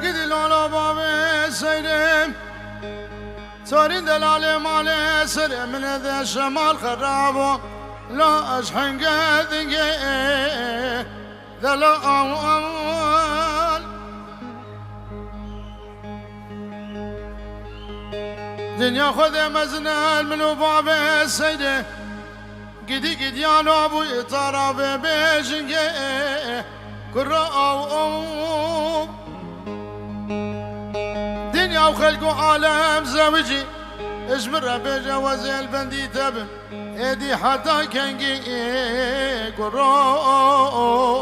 دقد لولا بابي سيرم تورين دلالي مالي سر من ذا شمال خرابو لا أشحن قدقي ذا لا أول دنيا خذ مزنال منو بابي سيده قدي قديانو ابو يطرابي بيجنقي كراو دنيا وخلقو عالم زوجي اجبر بجواز البندي تبن ايدي حتى كنقي كراو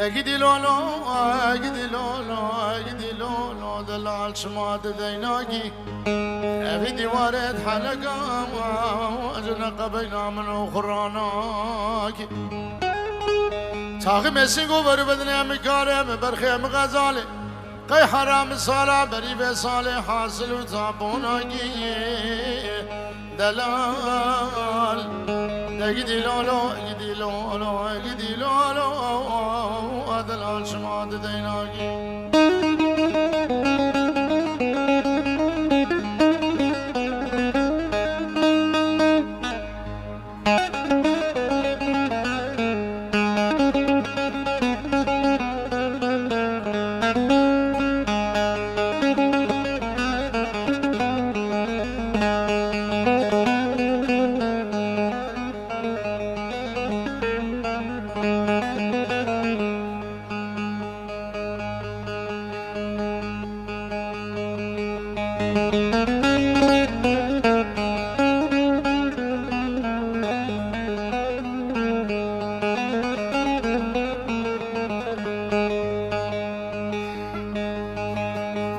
قدي لولو قدي لولو قدي لولو دلال شماد ديناكي في ديوارة حلقة أجنق بينا من أخراناكي تاغي مسيقو بربدنا مكارم برخيم غزالي قي حرام صالة بريب صالي حاصل وتابوناكي دلال قدي لولو قدي لولو قدي لولو دلال شماد ديناكي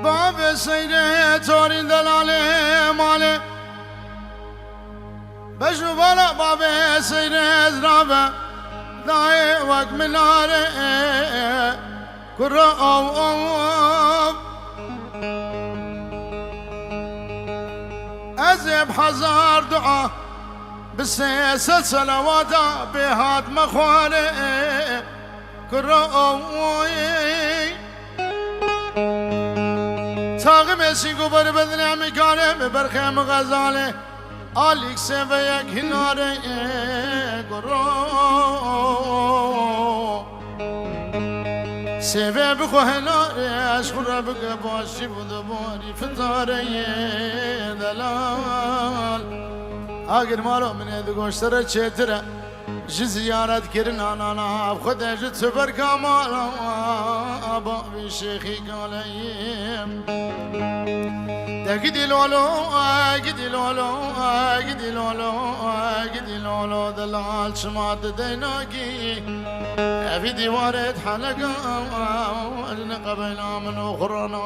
باب سيدي تورين دلالي مالي بشو بلا باب سيدي زرابة داي وقت مناري كرة أو أزب حزار دعاء بالسياسة صلواتا بهاد مخوالي كرة أو تاغم اسيقو بربدنا مكارم برخيم غزالي آليك سيفيك هناري قرو سيفي بخو هناري اشخر بك باشي بدباري فتاري دلال آگر مارو من ادگوشتر چتره جي زيارت كرن انا بخده جي تبر كمالا بابي شيخي قاليم قدي لولو قدي لولو قدي لولو قدي لولو دلال شمات ديناكي في ديوارة حلقة أجنق بينا من أخرنا